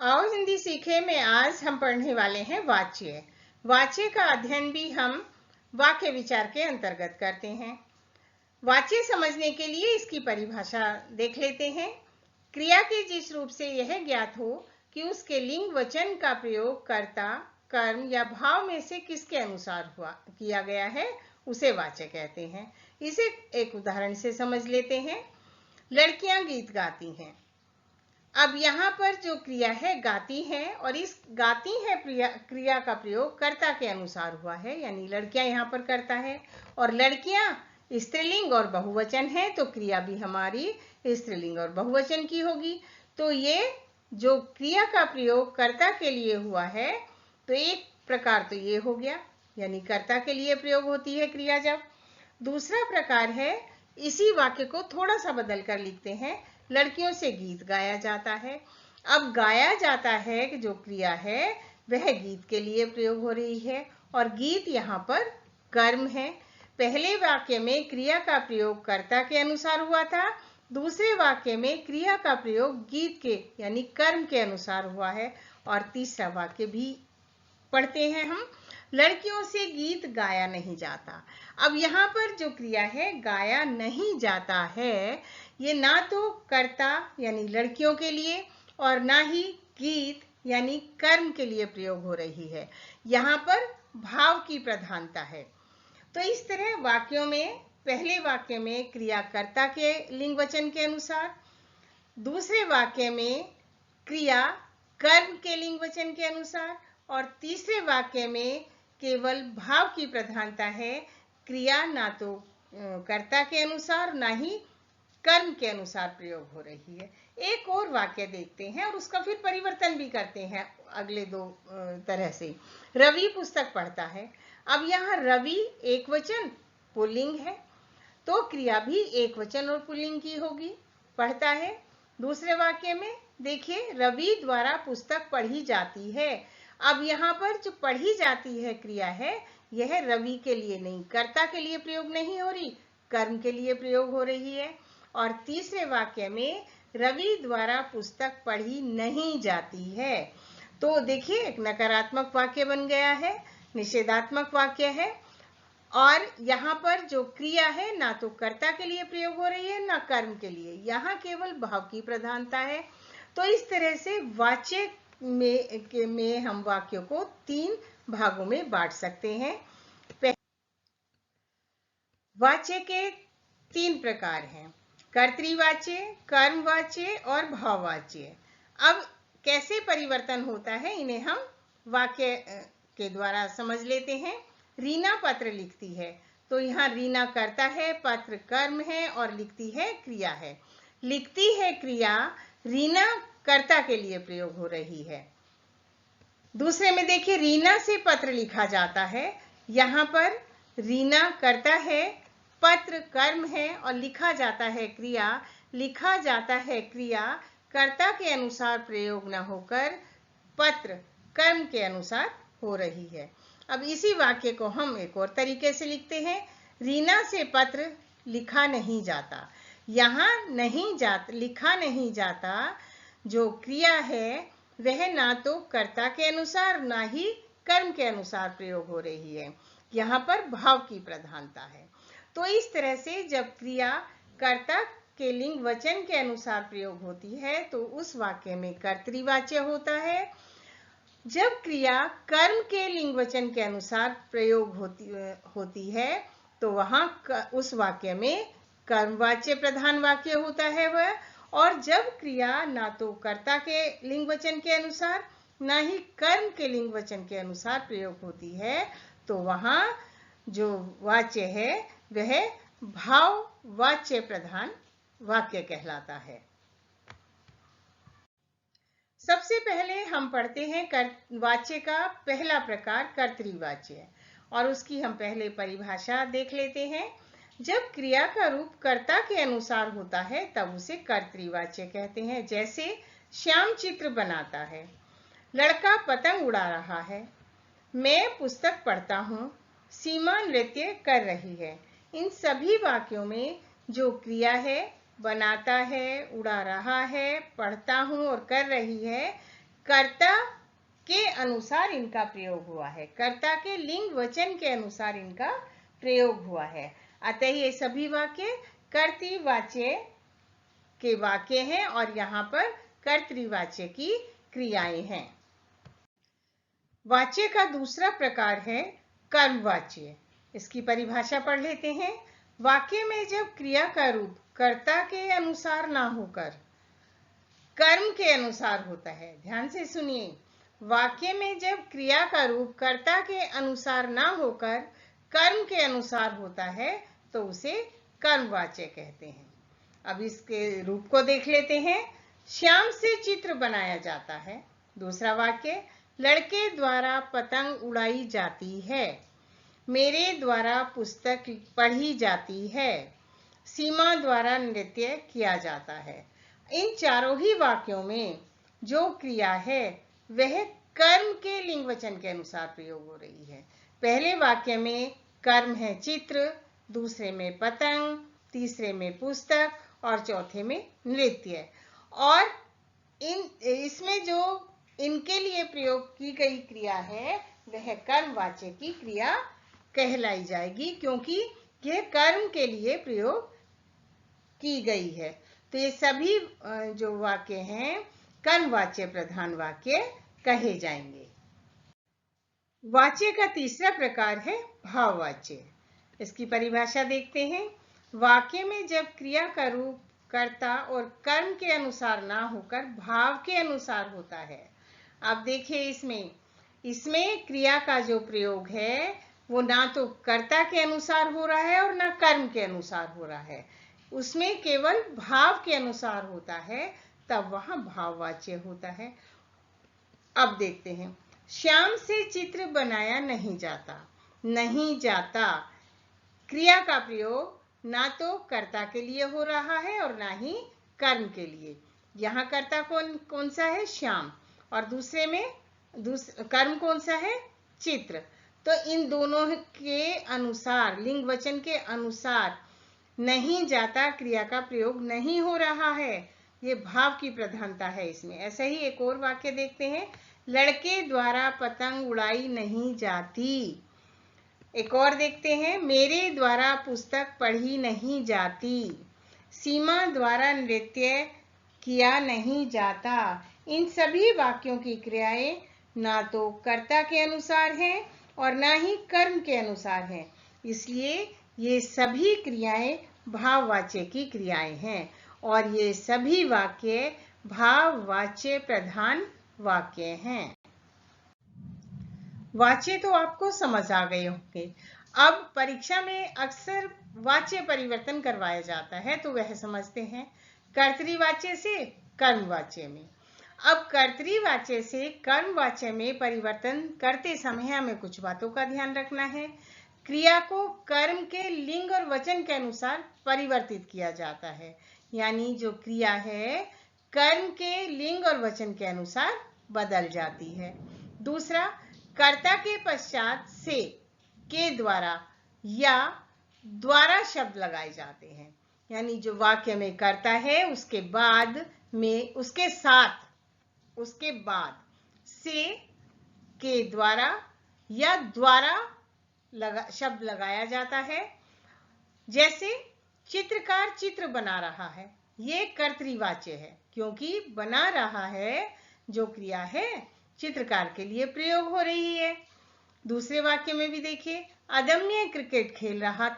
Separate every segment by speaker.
Speaker 1: आओ हिंदी सीखे में आज हम पढ़ने वाले हैं वाच्य। वाच्य का अध्ययन भी हम वाक्य विचार के अंतर्गत करते हैं। वाच्य समझने के लिए इसकी परिभाषा देख लेते हैं। क्रिया के जिस रूप से यह ज्ञात हो कि उसके लिंग वचन का प्रयोग कर्ता, कर्म या भाव में से किसके अनुसार किया गया है उसे वाच्य कहते हैं। इसे एक उदाहरण से समझ लेते हैं। लड़कियां गीत गाती हैं। अब यहाँ पर जो क्रिया है गाती है, और इस गाती है क्रिया का प्रयोग कर्ता के अनुसार हुआ है, यानी लड़कियां यहाँ पर करता है, और लड़कियां स्त्रीलिंग और बहुवचन है तो क्रिया भी हमारी स्त्रीलिंग और बहुवचन की होगी। तो ये जो क्रिया का प्रयोग कर्ता के लिए हुआ है तो एक प्रकार तो ये हो गया, यानी कर्ता के लिए प्रयोग होती है क्रिया जब। दूसरा प्रकार है, इसी वाक्य को थोड़ा सा बदल कर लिखते हैं। लड़कियों से गीत गाया जाता है। अब गाया जाता है कि जो क्रिया है वह गीत के लिए प्रयोग हो रही है, और गीत यहाँ पर कर्म है। पहले वाक्य में क्रिया का प्रयोग कर्ता के अनुसार हुआ था, दूसरे वाक्य में क्रिया का प्रयोग गीत के यानी कर्म के अनुसार हुआ है। और तीसरा वाक्य भी पढ़ते हैं हम। लड़कियों से गीत गाया नहीं जाता। अब यहाँ पर जो क्रिया है गाया नहीं जाता है, ये ना तो कर्ता यानी लड़कियों के लिए और ना ही गीत यानी कर्म के लिए प्रयोग हो रही है। यहाँ पर भाव की प्रधानता है। तो इस तरह वाक्यों में पहले वाक्य में क्रिया कर्ता के लिंग वचन के अनुसार, दूसरे वाक्य में क्रिया कर्म के लिंग वचन के अनुसार, और तीसरे वाक्य में केवल भाव की प्रधानता है। क्रिया ना तो कर्ता के अनुसार ना ही कर्म के अनुसार प्रयोग हो रही है। एक और वाक्य देखते हैं और उसका फिर परिवर्तन भी करते हैं अगले दो तरह से। रवि पुस्तक पढ़ता है। अब यहाँ रवि एक वचन पुल्लिंग है तो क्रिया भी एक वचन और पुल्लिंग की होगी, पढ़ता है। दूसरे वाक्य में देखिए, रवि द्वारा पुस्तक पढ़ी जाती है। अब यहाँ पर जो पढ़ी जाती है क्रिया है यह रवि के लिए नहीं, कर्ता के लिए प्रयोग नहीं हो रही, कर्म के लिए प्रयोग हो रही है। और तीसरे वाक्य में रवि द्वारा पुस्तक पढ़ी नहीं जाती है। तो देखिए, एक नकारात्मक वाक्य बन गया है, निषेधात्मक वाक्य है। और यहाँ पर जो क्रिया है ना तो कर्ता के लिए प्रयोग हो रही है ना कर्म के लिए, यहाँ केवल भाव की प्रधानता है। तो इस तरह से वाच्य में हम वाक्यों को तीन भागों में बांट सकते हैं। वाच्य के तीन प्रकार हैं, कर्तृवाच्य, कर्मवाच्य और भाववाच्य। अब कैसे परिवर्तन होता है इन्हें हम वाक्य के द्वारा समझ लेते हैं। रीना पत्र लिखती है, तो यहाँ रीना कर्ता है, पत्र कर्म है और लिखती है क्रिया है। लिखती है क्रिया रीना कर्ता के लिए प्रयोग हो रही है। दूसरे में देखिए, रीना से पत्र लिखा जाता है। यहाँ पर रीना कर्ता है, पत्र कर्म है और लिखा जाता है क्रिया। लिखा जाता है क्रिया कर्ता के अनुसार प्रयोग न होकर पत्र कर्म के अनुसार हो रही है। अब इसी वाक्य को हम एक और तरीके से लिखते हैं। रीना से पत्र लिखा नहीं जाता। यहाँ लिखा नहीं जाता जो क्रिया है वह ना तो कर्ता के अनुसार ना ही कर्म के अनुसार प्रयोग हो रही है, यहाँ पर भाव की प्रधानता है। तो इस तरह से जब क्रिया कर्ता के लिंग वचन के अनुसार प्रयोग होती है तो उस वाक्य में कर्तृवाच्य होता है। जब क्रिया कर्म के लिंग वचन के अनुसार प्रयोग होती है तो वहां उस वाक्य में कर्मवाच्य प्रधान वाक्य होता है वह। और जब क्रिया ना तो कर्ता के लिंग वचन के अनुसार ना ही कर्म के लिंग वचन के अनुसार प्रयोग होती है तो वहां जो वाच्य है वह भाववाच्य प्रधान वाक्य कहलाता है। सबसे पहले हम पढ़ते हैं वाच्य का पहला प्रकार कर्तृवाच्य, और उसकी हम पहले परिभाषा देख लेते हैं। जब क्रिया का रूप कर्ता के अनुसार होता है तब उसे कर्तृवाच्य कहते हैं। जैसे श्याम चित्र बनाता है, लड़का पतंग उड़ा रहा है, मैं पुस्तक पढ़ता हूँ, सीमा नृत्य कर रही है। इन सभी वाक्यों में जो क्रिया है बनाता है, उड़ा रहा है, पढ़ता हूँ और कर रही है, कर्ता के अनुसार इनका प्रयोग हुआ है, कर्ता के लिंग वचन के अनुसार इनका प्रयोग हुआ है। अतः ये सभी वाक्य कर्तृवाच्य के वाक्य हैं और यहाँ पर कर्तृवाच्य की क्रियाएं हैं। वाच्य का दूसरा प्रकार है कर्मवाच्य। इसकी परिभाषा पढ़ लेते हैं। वाक्य में जब क्रिया का रूप कर्ता के अनुसार ना होकर कर्म के अनुसार होता है, ध्यान से सुनिए, वाक्य में जब क्रिया का रूप कर्ता के अनुसार ना होकर कर्म के अनुसार होता है तो उसे कर्मवाच्य कहते हैं। अब इसके रूप को देख लेते हैं। श्याम से चित्र बनाया जाता है। दूसरा वाक्य, लड़के द्वारा पतंग उड़ाई जाती है। मेरे द्वारा पुस्तक पढ़ी जाती है। सीमा द्वारा नृत्य किया जाता है। इन चारों ही वाक्यों में जो क्रिया है वह कर्म के लिंग वचन के अनुसार प्रयोग हो रही है। पहले वाक्य में कर्म है चित्र, दूसरे में पतंग, तीसरे में पुस्तक और चौथे में नृत्य। और इसमें जो इनके लिए प्रयोग की गई क्रिया है वह कर्मवाच्य की क्रिया कहलाई जाएगी, क्योंकि यह कर्म के लिए प्रयोग की गई है। तो ये सभी जो वाक्य हैं कर्मवाच्य प्रधान वाक्य कहे जाएंगे। वाच्य का तीसरा प्रकार है भाववाच्य। इसकी परिभाषा देखते हैं। वाक्य में जब क्रिया का रूप कर्ता और कर्म के अनुसार ना होकर भाव के अनुसार होता है। अब देखिए, इसमें क्रिया का जो प्रयोग है वो ना तो कर्ता के अनुसार हो रहा है और ना कर्म के अनुसार हो रहा है, उसमें केवल भाव के अनुसार होता है, तब वहां भाववाच्य होता है। अब देखते हैं, श्याम से चित्र बनाया नहीं जाता। नहीं जाता क्रिया का प्रयोग ना तो कर्ता के लिए हो रहा है और ना ही कर्म के लिए। यहाँ कर्ता कौन सा है? श्याम। और दूसरे में कर्म कौन सा है? चित्र। तो इन दोनों के अनुसार, लिंग वचन के अनुसार नहीं जाता क्रिया का प्रयोग नहीं हो रहा है। ये भाव की प्रधानता है इसमें। ऐसा ही एक और वाक्य देखते हैं। लड़के द्वारा पतंग उड़ाई नहीं जाती। एक और देखते हैं। मेरे द्वारा पुस्तक पढ़ी नहीं जाती। सीमा द्वारा नृत्य किया नहीं जाता। इन सभी वाक्यों की क्रियाएं ना तो कर्ता के अनुसार हैं और ना ही कर्म के अनुसार हैं, इसलिए ये सभी क्रियाएं भाववाच्य की क्रियाएं हैं और ये सभी वाक्य भाववाच्य प्रधान वाक्य हैं। वाच्य तो आपको समझ आ गए होंगे। अब परीक्षा में अक्सर वाच्य परिवर्तन करवाया जाता है, तो वह समझते हैं। कर्तृवाच्य से कर्मवाच्य में। अब कर्तृवाच्य से कर्मवाच्य में परिवर्तन करते समय हमें कुछ बातों का ध्यान रखना है। क्रिया को कर्म के लिंग और वचन के अनुसार परिवर्तित किया जाता है, यानी जो क्रिया है कर्म के लिंग और वचन के अनुसार बदल जाती है। दूसरा, कर्ता के पश्चात से, के द्वारा या द्वारा शब्द लगाए जाते हैं, यानी जो वाक्य में कर्ता है उसके बाद में, उसके बाद से, के द्वारा या द्वारा शब्द लगाया जाता है। जैसे चित्रकार चित्र बना रहा है, ये कर्तृवाच्य है, क्योंकि बना रहा है जो क्रिया है चित्रकार के लिए प्रयोग हो रही है। दूसरे वाक्य में भी देखिए, अदम्य क्रिकेट खेल रहा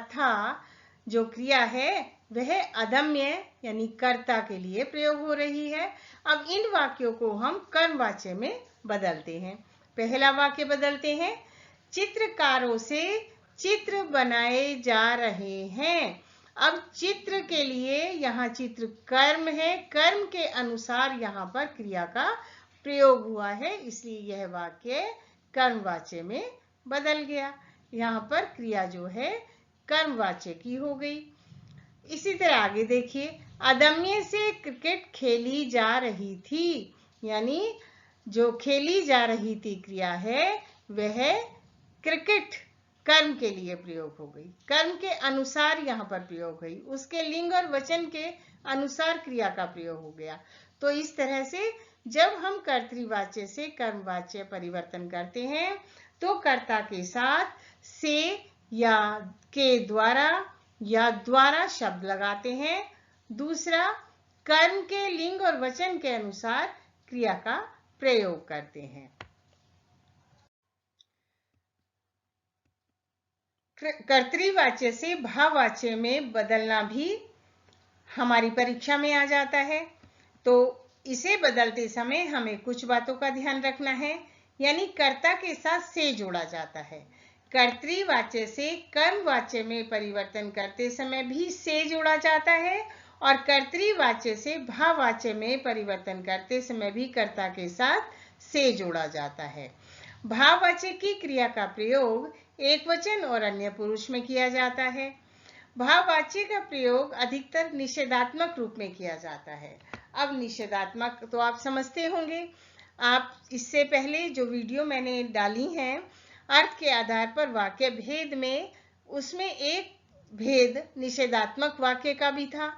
Speaker 1: था, जो क्रिया है वह अदम्य यानी कर्ता के लिए प्रयोग हो रही है। अब इन वाक्यों को हम कर्मवाच्य में बदलते हैं। पहला वाक्य बदलते हैं, चित्रकारों से चित्र बनाए जा रहे हैं। अब चित्र के लिए यहाँ चित्र कर्म है, कर्म के अनुसार यहाँ पर क्रिया का प्रयोग हुआ है, इसलिए यह वाक्य कर्मवाच्य में बदल गया। यहाँ पर क्रिया जो है कर्मवाच्य की हो गई। इसी तरह आगे देखिए, अदम्य से क्रिकेट खेली जा रही थी, यानी जो खेली जा रही थी क्रिया है वह क्रिकेट कर्म के लिए प्रयोग हो गई, कर्म के अनुसार यहाँ पर प्रयोग हुई, उसके लिंग और वचन के अनुसार क्रिया का प्रयोग हो गया। तो इस तरह से जब हम कर्तृवाच्य से कर्मवाच्य परिवर्तन करते हैं तो कर्ता के साथ से या के द्वारा या द्वारा शब्द लगाते हैं। दूसरा, कर्म के लिंग और वचन के अनुसार क्रिया का प्रयोग करते हैं। कर्तृवाच्य से भाववाच्य में बदलना भी हमारी परीक्षा में आ जाता है। तो इसे बदलते समय हमें कुछ बातों का ध्यान रखना है, यानी कर्ता के साथ से जोड़ा जाता है। कर्तृवाच्य से कर्मवाच्य में परिवर्तन करते समय भी से जोड़ा जाता है और कर्तृवाच्य से भाववाच्य में परिवर्तन करते समय भी कर्ता के साथ से जोड़ा जाता है। भाववाच्य की क्रिया का प्रयोग एकवचन और अन्य पुरुष में किया जाता है। भाववाच्य का प्रयोग अधिकतर निषेधात्मक रूप में किया जाता है। अब निषेधात्मक तो आप समझते होंगे, आप इससे पहले जो वीडियो मैंने डाली हैं अर्थ के आधार पर वाक्य भेद में, उसमें एक भेद निषेधात्मक वाक्य का भी था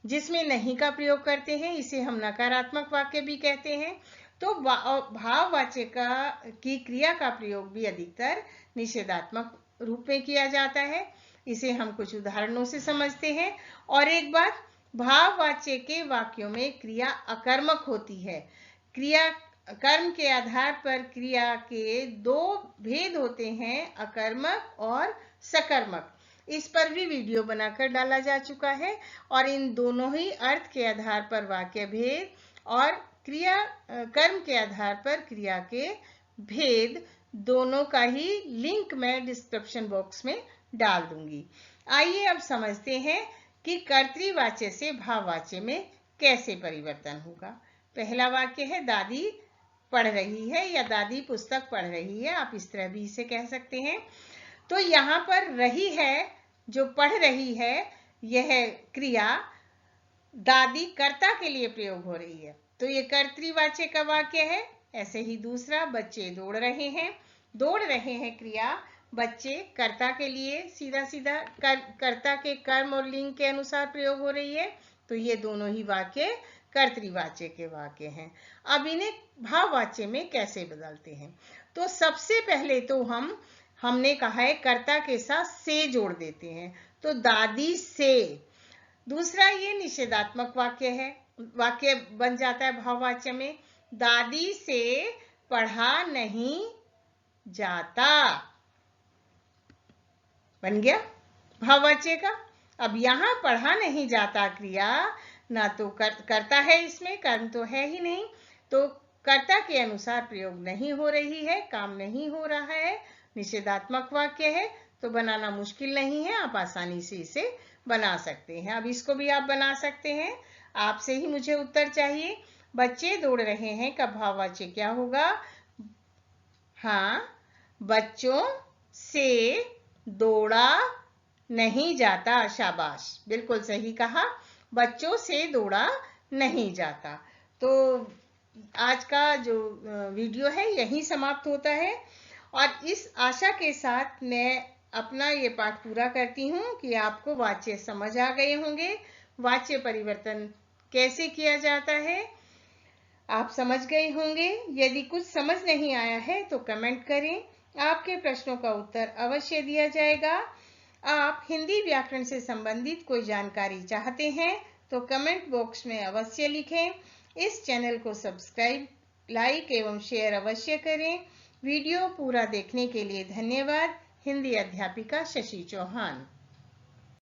Speaker 1: जिसमें नहीं का प्रयोग करते हैं, इसे हम नकारात्मक वाक्य भी कहते हैं। तो भाववाच्य की क्रिया का प्रयोग भी अधिकतर निषेधात्मक रूप में किया जाता है। इसे हम कुछ उदाहरणों से समझते हैं। और एक बात, भाववाच्य के वाक्यों में क्रिया अकर्मक होती है। क्रिया कर्म के आधार पर क्रिया के दो भेद होते हैं, अकर्मक और सकर्मक। इस पर भी वीडियो बनाकर डाला जा चुका है और इन दोनों ही अर्थ के आधार पर वाक्य भेद और क्रिया कर्म के आधार पर क्रिया के भेद दोनों का ही लिंक मैं डिस्क्रिप्शन बॉक्स में डाल दूंगी। आइए अब समझते हैं कि कर्तृवाच्य से भाववाच्य में कैसे परिवर्तन होगा। पहला वाक्य है दादी पढ़ रही है या दादी पुस्तक पढ़ रही है, आप इस तरह भी इसे कह सकते हैं। तो यहाँ पर रही है, जो पढ़ रही है, यह क्रिया दादी कर्ता के लिए प्रयोग हो रही है, तो ये कर्तृवाच्य का वाक्य है। ऐसे ही दूसरा, बच्चे दौड़ रहे हैं, दौड़ रहे हैं क्रिया बच्चे कर्ता के लिए सीधा सीधा कर्ता के कर्म और लिंग के अनुसार प्रयोग हो रही है, तो ये दोनों ही वाक्य कर्तृवाच्य के वाक्य हैं। अब इन्हें भाववाच्य में कैसे बदलते हैं? तो सबसे पहले तो हमने कहा है कर्ता के साथ से जोड़ देते हैं, तो दादी से। दूसरा, ये निषेधात्मक वाक्य है, वाक्य बन जाता है भाववाच्य में, दादी से पढ़ा नहीं जाता, बन गया भाववाच्य का। अब यहाँ पढ़ा नहीं जाता क्रिया ना तो कर्ता है, इसमें कर्म तो है ही नहीं, तो कर्ता के अनुसार प्रयोग नहीं हो रही है, काम नहीं हो रहा है, निषेधात्मक वाक्य है, तो बनाना मुश्किल नहीं है, आप आसानी से इसे बना सकते हैं। अब इसको भी आप बना सकते हैं। आपसे ही मुझे उत्तर चाहिए, बच्चे दौड़ रहे हैं का भाववाच्य क्या होगा? हाँ, बच्चों से दौड़ा नहीं जाता, शाबाश, बिल्कुल सही कहा, बच्चों से दौड़ा नहीं जाता। तो आज का जो वीडियो है यहीं समाप्त होता है और इस आशा के साथ मैं अपना ये पाठ पूरा करती हूँ कि आपको वाच्य समझ आ गए होंगे, वाच्य परिवर्तन कैसे किया जाता है आप समझ गए होंगे। यदि कुछ समझ नहीं आया है तो कमेंट करें, आपके प्रश्नों का उत्तर अवश्य दिया जाएगा। आप हिंदी व्याकरण से संबंधित कोई जानकारी चाहते हैं तो कमेंट बॉक्स में अवश्य लिखें। इस चैनल को सब्सक्राइब, लाइक एवं शेयर अवश्य करें। वीडियो पूरा देखने के लिए धन्यवाद। हिंदी अध्यापिका शशि चौहान।